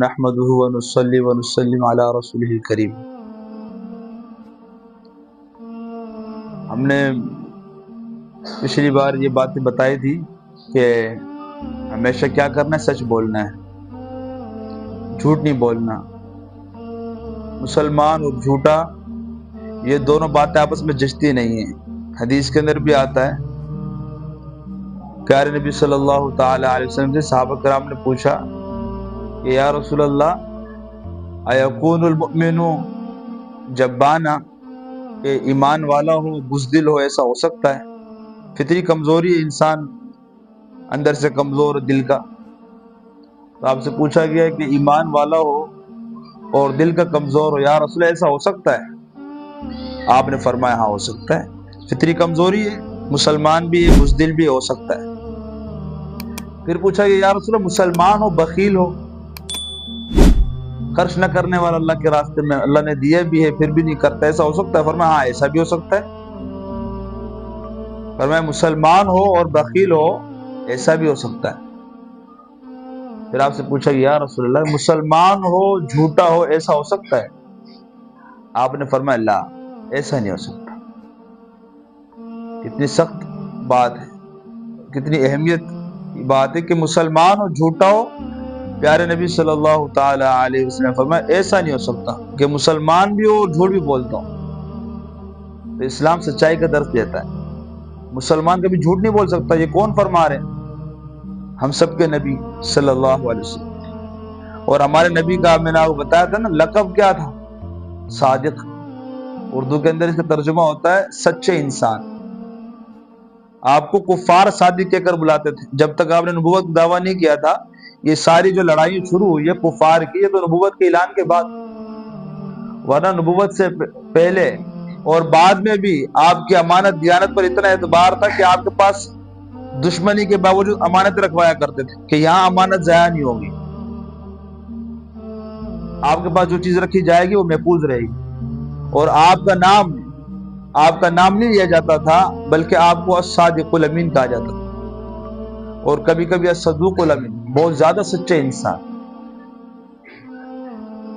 نحمده ونصلي ونسلم على رسوله الکریم۔ ہم نے پچھلی بار یہ باتیں بتائی تھی کہ ہمیشہ کیا کرنا ہے، سچ بولنا ہے، جھوٹ نہیں بولنا۔ مسلمان اور جھوٹا یہ دونوں باتیں آپس میں جچتی نہیں ہیں۔ حدیث کے اندر بھی آتا ہے، پیارے نبی صلی اللہ تعالی علیہ وسلم سے صحابہ کرام نے پوچھا کہ یا رسول اللہ ایکون المؤمن جبانا، کہ ایمان والا ہو بزدل ہو، ایسا ہو سکتا ہے؟ فطری کمزوری ہے، انسان اندر سے کمزور دل کا۔ تو آپ سے پوچھا گیا کہ ایمان والا ہو اور دل کا کمزور ہو، یا رسول اللہ ایسا ہو سکتا ہے؟ آپ نے فرمایا ہاں ہو سکتا ہے، فطری کمزوری ہے، مسلمان بھی ہے، بزدل بھی ہو سکتا ہے۔ پھر پوچھا کہ یا رسول اللہ مسلمان ہو بخیل ہو، خرچ نہ کرنے والا اللہ کے راستے میں، اللہ نے دیا بھی ہے پھر بھی نہیں کرتا، ایسا ہو سکتا ہے؟ فرمایا ہاں ایسا بھی ہو سکتا ہے۔ فرمایا مسلمان ہو اور بخیل ہو، ایسا بھی ہو سکتا ہے۔ پھر آپ سے پوچھا کہ یا رسول اللہ مسلمان ہو جھوٹا ہو، ایسا ہو سکتا ہے؟ آپ نے فرمایا لا، ایسا نہیں ہو سکتا۔ کتنی سخت بات ہے، کتنی اہمیت کی بات ہے کہ مسلمان ہو جھوٹا ہو۔ پیارے نبی صلی اللہ تعالی علیہ وسلم نے فرمایا ایسا نہیں ہو سکتا کہ مسلمان بھی ہو اور جھوٹ بھی بولتا ہوں۔ تو اسلام سچائی کا درس دیتا ہے، مسلمان کبھی جھوٹ نہیں بول سکتا۔ یہ کون فرما رہے ہیں؟ ہم سب کے نبی صلی اللہ علیہ وسلم۔ اور ہمارے نبی کا میں نے آپ کو بتایا تھا نا، لقب کیا تھا؟ صادق۔ اردو کے اندر اس کا ترجمہ ہوتا ہے سچے انسان۔ آپ کو کفار صادق کہہ کر بلاتے تھے جب تک آپ نے نبوت کا دعویٰ نہیں کیا تھا۔ یہ ساری جو لڑائی شروع ہوئی ہے کفار کی، یہ تو نبوت کے اعلان کے بعد، ورنہ نبوت سے پہلے اور بعد میں بھی آپ کی امانت دیانت پر اتنا اعتبار تھا کہ آپ کے پاس دشمنی کے باوجود امانت رکھوایا کرتے تھے کہ یہاں امانت ضائع نہیں ہوگی، آپ کے پاس جو چیز رکھی جائے گی وہ محفوظ رہے گی۔ اور آپ کا نام نہیں لیا جاتا تھا، بلکہ آپ کو الصادق الامین کہا جاتا تھا، اور کبھی کبھی الصدوق الامین، بہت زیادہ سچے انسان۔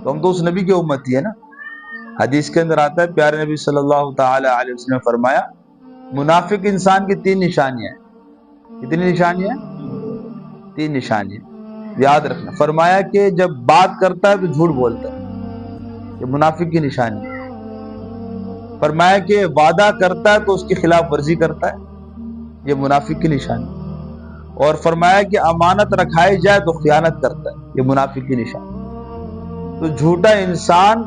تو ہم تو اس نبی کی امتی ہے نا۔ حدیث کے اندر آتا ہے، پیارے نبی صلی اللہ تعالی علیہ وسلم نے فرمایا منافق انسان کی 3 نشانیاں ہیں۔ کتنی نشانیاں؟ 3 نشانیاں، یاد رکھنا۔ فرمایا کہ جب بات کرتا ہے تو جھوٹ بولتا ہے، یہ منافق کی نشانی ہے۔ فرمایا کہ وعدہ کرتا ہے تو اس کی خلاف ورزی کرتا ہے، یہ منافق کی نشانی۔ اور فرمایا کہ امانت رکھائی جائے تو خیانت کرتا ہے، یہ منافق کی نشانی۔ تو جھوٹا انسان،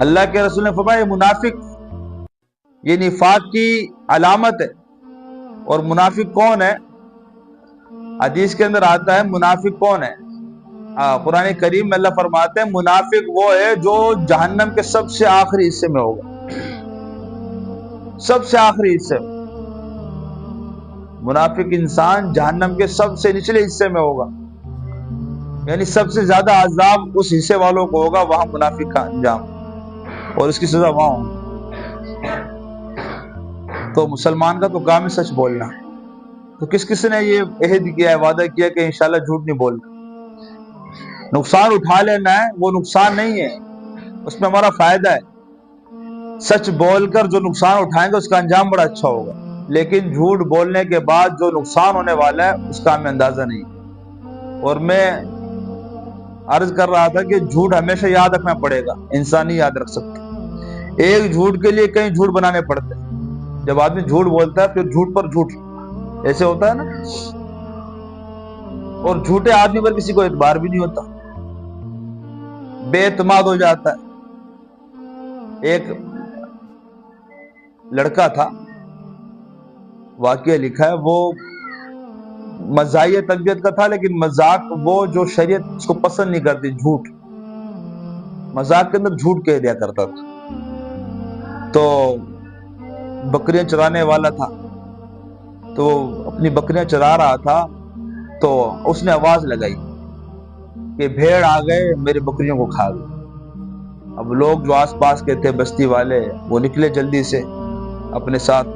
اللہ کے رسول نے فرمایا یہ منافق، یہ نفاق کی علامت ہے۔ اور منافق کون ہے؟ حدیث کے اندر آتا ہے منافق کون ہے؟ قرآن کریم میں اللہ فرماتے ہیں منافق وہ ہے جو جہنم کے سب سے آخری حصے میں ہوگا، سب سے آخری حصے میں۔ منافق انسان جہنم کے سب سے نچلے حصے میں ہوگا، یعنی سب سے زیادہ عذاب اس حصے والوں کو ہوگا، وہاں منافق کا انجام اور اس کی سزا وہاں ہوگی۔ تو مسلمان کا تو کام ہے سچ بولنا۔ تو کس نے یہ عہد کیا ہے، وعدہ کیا کہ انشاءاللہ جھوٹ نہیں بولنا، نقصان اٹھا لینا ہے، وہ نقصان نہیں ہے، اس میں ہمارا فائدہ ہے۔ سچ بول کر جو نقصان اٹھائیں گے اس کا انجام بڑا اچھا ہوگا، لیکن جھوٹ بولنے کے بعد جو نقصان ہونے والا ہے اس کا ہمیں اندازہ نہیں۔ اور میں عرض کر رہا تھا کہ جھوٹ ہمیشہ یاد رکھنا پڑے گا، انسان نہیں یاد رکھ سکتا۔ ایک جھوٹ کے لیے کئی جھوٹ بنانے پڑتے ہیں۔ جب آدمی جھوٹ بولتا ہے پھر جھوٹ پر جھوٹ، ایسے ہوتا ہے نا۔ اور جھوٹے آدمی پر کسی کو اعتبار بھی نہیں ہوتا، بے اعتماد ہو جاتا ہے۔ ایک لڑکا تھا، واقعہ لکھا ہے، وہ مزاحیہ طبیعت کا تھا، لیکن مذاق وہ جو شریعت اس کو پسند نہیں کرتی، جھوٹ، مذاق کے اندر جھوٹ کہہ دیا کرتا تھا۔ تو بکریاں چرانے والا تھا، تو اپنی بکریاں چرا رہا تھا، تو اس نے آواز لگائی کہ بھیڑ آ گئے میری بکریوں کو کھا گئے۔ اب لوگ جو آس پاس کے تھے بستی والے، وہ نکلے جلدی سے اپنے ساتھ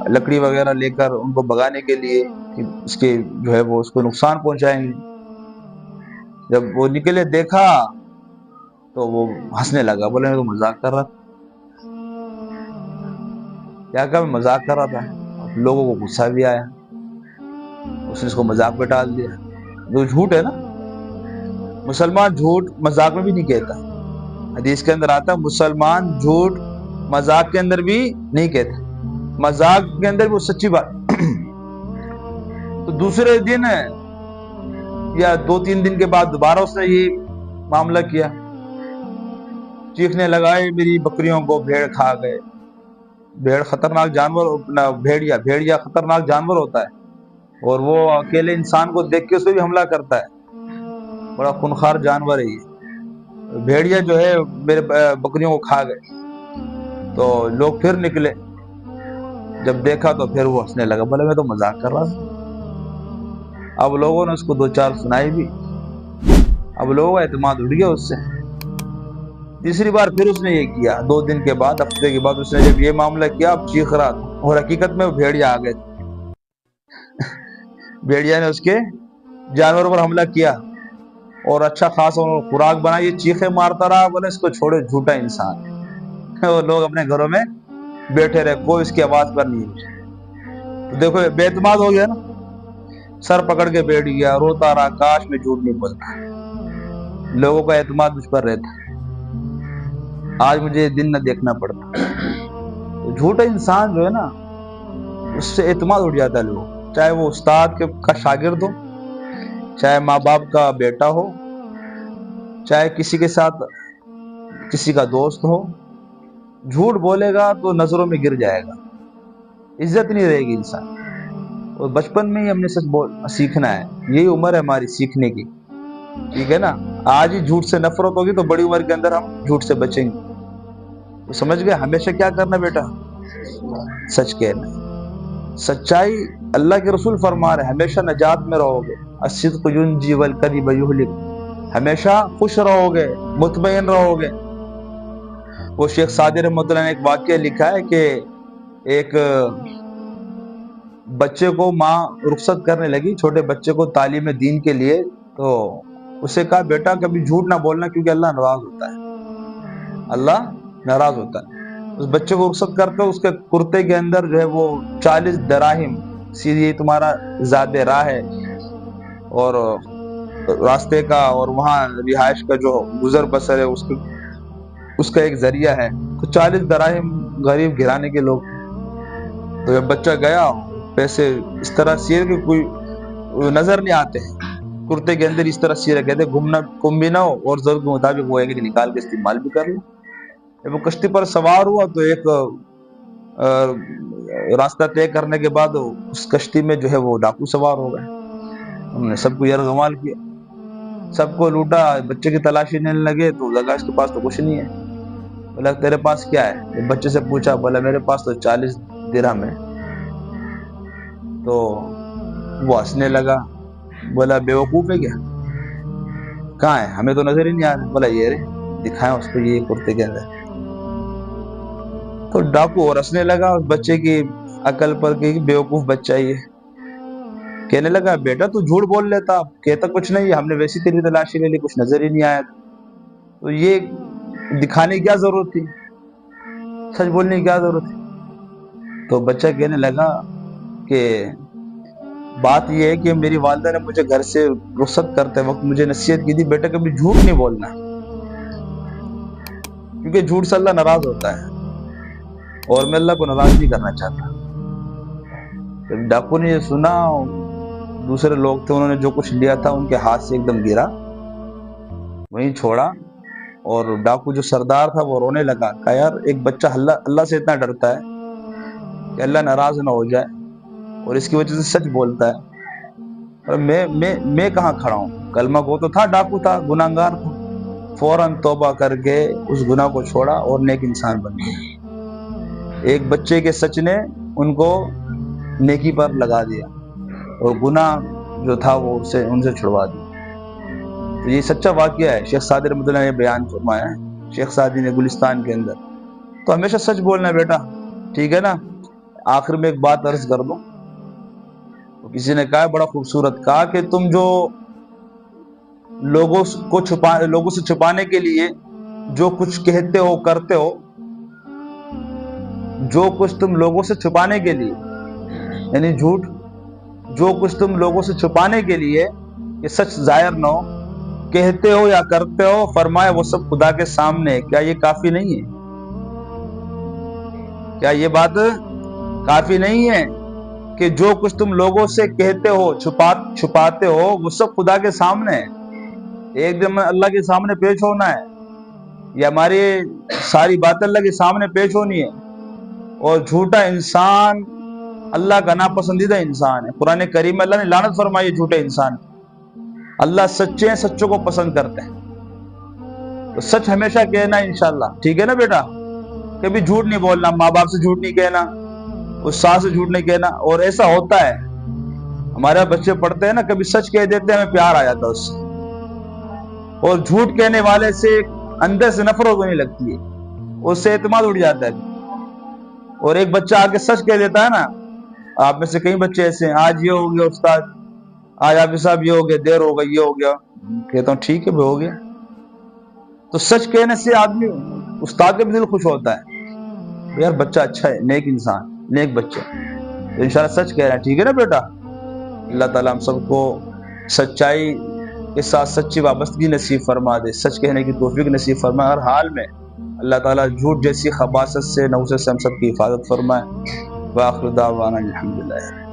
لکڑی وغیرہ لے کر ان کو بھگانے کے لیے کہ اس کے جو ہے وہ اس کو نقصان پہنچائیں گے۔ جب وہ نکلے دیکھا تو وہ ہنسنے لگا، بولے میں تو مذاق کر رہا تھا۔ کیا کہا؟ میں مذاق کر رہا تھا۔ لوگوں کو غصہ بھی آیا، اس نے اس کو مذاق میں ڈال دیا۔ جو جھوٹ ہے نا، مسلمان جھوٹ مذاق میں بھی نہیں کہتا۔ حدیث کے اندر آتا ہے مسلمان جھوٹ مذاق کے اندر بھی نہیں کہتا، مذاق کے اندر بھی وہ سچی بات۔ تو دوسرے دن یا 2-3 دن کے بعد دوبارہ اس نے یہ معاملہ کیا، چیخنے لگائے میری بکریوں کو بھیڑ کھا گئے۔ بھیڑ خطرناک جانور، بھیڑیا خطرناک جانور ہوتا ہے، اور وہ اکیلے انسان کو دیکھ کے اس پہ بھی حملہ کرتا ہے، بڑا خونخوار جانور ہے یہ۔ بھیڑیا جو ہے میرے بکریوں کو کھا گئے۔ تو لوگ پھر نکلے، جب دیکھا تو پھر وہ ہنسنے لگا، بولے میں تو مذاق کر رہا تھا۔ اب لوگوں نے اس کو 2-4 سنائی بھی، اب لوگوں کا اعتماد اٹھ گیا اس سے۔ تیسری بار پھر اس نے یہ کیا، 2 دن کے بعد، ہفتے کے بعد اس نے جب یہ معاملہ کیا، اب چیخ رہا تھا، اور حقیقت میں وہ بھیڑیا آ گئے تھے۔ بھیڑیا نے اس کے جانوروں پر حملہ کیا اور اچھا خاصا خوراک بنا، یہ چیخیں مارتا رہا، بولے اس کو چھوڑے، جھوٹا انسان ہے۔ اور لوگ اپنے گھروں میں بیٹھے رہے، کوئی اس کی آواز پر نہیں ہوئی۔ تو دیکھو بے اعتماد ہو گیا نا، سر پکڑ کے بیٹھ گیا، روتا رہا، کاش میں جھوٹ نہیں بولتا، لوگوں کا اعتماد مجھ پر رہتا، آج مجھے یہ دن نہ دیکھنا پڑتا۔ تو جھوٹا انسان جو ہے نا، اس سے اعتماد اٹھ جاتا ہے لوگ، چاہے وہ استاد کا شاگرد ہو، چاہے ماں باپ کا بیٹا ہو، چاہے کسی کے ساتھ کسی کا دوست ہو، جھوٹ بولے گا تو نظروں میں گر جائے گا، عزت نہیں رہے گی انسان۔ اور بچپن میں ہی ہم نے سچ سیکھنا ہے، یہی عمر ہے ہماری سیکھنے کی، ٹھیک ہے نا؟ آج ہی جھوٹ سے نفرت ہوگی تو بڑی عمر کے اندر ہم جھوٹ سے بچیں گے۔ تو سمجھ گئے ہمیشہ کیا کرنا بیٹا؟ سچ کہنا، سچائی۔ اللہ کے رسول فرما رہے ہمیشہ نجات میں رہو گے، الصدق ینجی والکذب یہلک، ہمیشہ خوش رہو گے، مطمئن رہو گے۔ وہ شیخ سعدی رحمۃ اللہ نے ایک واقعہ لکھا ہے کہ ایک بچے کو ماں رخصت کرنے لگی، چھوٹے بچے کو تعلیم دین کے لیے، تو اسے کہا بیٹا کبھی جھوٹ نہ بولنا کیونکہ اللہ ناراض ہوتا ہے، اللہ ناراض ہوتا ہے۔ اس بچے کو رخصت کرتے اس کے کرتے کے اندر جو ہے وہ 40 دراہم، سیدھی تمہارا زاد راہ ہے اور راستے کا اور وہاں رہائش کا جو گزر بسر ہے اس کا ایک ذریعہ ہے، تو 40 دراہم غریب گھرانے کے لوگ۔ تو جب بچہ گیا، پیسے اس طرح سیے کہ کوئی نظر نہیں آتے، کرتے کے اندر اس طرح سیرے، کہتے گم بھی نہ ہو اور ضرورت کے مطابق وہ ایک نکال کے استعمال بھی کر لیں۔ جب وہ کشتی پر سوار ہوا تو ایک راستہ طے کرنے کے بعد اس کشتی میں جو ہے وہ ڈاکو سوار ہو گئے، انہوں نے سب کو یرغمال کیا، سب کو لوٹا، بچے کی تلاشی لینے لگے تو لگا اس کے پاس تو کچھ نہیں ہے۔ بولا تیرے پاس کیا ہے؟ بچے سے پوچھا، بولا میرے پاس تو 40 درہم ہے۔ تو وہ ہنسنے لگا، بولا بیوقوف ہے کیا؟ کہاں ہے؟ ہمیں تو نظر ہی نہیں آ رہا۔ بولا یہ رے، دکھائیں اس کو، یہ کرتے کے اندر۔ تو ڈاکو اور ہنسنے لگا اس بچے کی عقل پر کہ بیوقوف بچہ یہ، کہنے لگا بیٹا تو جھوٹ بول لیتا، کہتا کچھ نہیں، ہم نے ویسی تیری تلاشی لے لی، کچھ نظر ہی نہیں آیا، تو یہ دکھانے کی کیا ضرورت تھی، سچ بولنے کی کیا ضرورت تھی؟ تو بچہ کہنے لگا کہ بات یہ ہے کہ میری والدہ نے مجھے گھر سے رخصت کرتے وقت مجھے نصیحت کی تھی بیٹا کبھی جھوٹ نہیں بولنا، کیونکہ جھوٹ سے اللہ ناراض ہوتا ہے اور میں اللہ کو ناراض نہیں کرنا چاہتا۔ جب ڈاکو نے یہ سنا، دوسرے لوگ تھے انہوں نے جو کچھ لیا تھا ان کے ہاتھ سے ایک دم گرا، وہیں چھوڑا، اور ڈاکو جو سردار تھا وہ رونے لگا، کہا یار ایک بچہ اللہ سے اتنا ڈرتا ہے کہ اللہ ناراض نہ ہو جائے اور اس کی وجہ سے سچ بولتا ہے، اور میں کہاں کھڑا ہوں؟ کلمہ گو تو تھا، ڈاکو تھا، گناہگار تھا، فوراً توبہ کر کے اس گناہ کو چھوڑا اور نیک انسان بن گیا۔ ایک بچے کے سچ نے ان کو نیکی پر لگا دیا اور گناہ جو تھا وہ ان سے چھڑوا دیا۔ تو یہ سچا واقعہ ہے، شیخ سعدی رحمۃ اللہ نے بیان فرمایا ہے، شیخ سعدی نے گلستان کے اندر۔ تو ہمیشہ سچ بولنا بیٹا، ٹھیک ہے نا؟ آخر میں ایک بات عرض کر دوں، تو کسی نے کہا بڑا خوبصورت کہا کہ تم جو لوگوں سے چھپانے کے لیے جو کچھ کہتے ہو کرتے ہو، جو کچھ تم لوگوں سے چھپانے کے لیے، یعنی جھوٹ، جو کچھ تم لوگوں سے چھپانے کے لیے کہ سچ ظاہر نہ ہو کہتے ہو یا کرتے ہو، فرمایا وہ سب خدا کے سامنے ہے۔ کیا یہ کافی نہیں ہے؟ کیا یہ بات کافی نہیں ہے کہ جو کچھ تم لوگوں سے کہتے ہو چھپاتے ہو وہ سب خدا کے سامنے ہے؟ ایک دن اللہ کے سامنے پیش ہونا ہے، یہ ہماری ساری باتیں اللہ کے سامنے پیش ہونی ہے۔ اور جھوٹا انسان اللہ کا ناپسندیدہ انسان ہے۔ قرآن کریم میں اللہ نے لعنت فرمائی ہے جھوٹے انسان۔ اللہ سچے ہیں، سچوں کو پسند کرتے ہیں۔ تو سچ ہمیشہ کہنا انشاءاللہ، ٹھیک ہے نا بیٹا؟ کبھی جھوٹ نہیں بولنا، ماں باپ سے جھوٹ نہیں کہنا، استاد سے جھوٹ نہیں کہنا۔ اور ایسا ہوتا ہے ہمارے بچے پڑھتے ہیں نا، کبھی سچ کہہ دیتے ہیں، ہمیں پیار آ جاتا ہے اس سے، اور جھوٹ کہنے والے سے اندر سے نفرت ہونے لگتی ہے، اس سے اعتماد اٹھ جاتا ہے۔ اور ایک بچہ آگے سچ کہہ دیتا ہے نا، آپ میں سے کئی بچے ایسے ہیں، آج یہ ہو گیا استاد، آج آپ صاحب یہ ہو گیا، دیر ہو گئی، یہ ہو گیا، کہتا ہوں ٹھیک ہے بھی ہو گیا۔ تو سچ کہنے سے آدمی، استاد کا بھی دل خوش ہوتا ہے، یار بچہ اچھا ہے، نیک انسان، نیک بچہ، تو انشاءاللہ سچ کہہ رہا ہے، ٹھیک ہے نا بیٹا؟ اللہ تعالیٰ ہم سب کو سچائی کے ساتھ سچی وابستگی نصیب فرما دے، سچ کہنے کی توفیق نصیب فرمائے ہر حال میں۔ اللہ تعالیٰ جھوٹ جیسی خباثت سے، نوست سے ہم سب کی حفاظت فرمائے۔ وآخر دعوانا الحمدللہ۔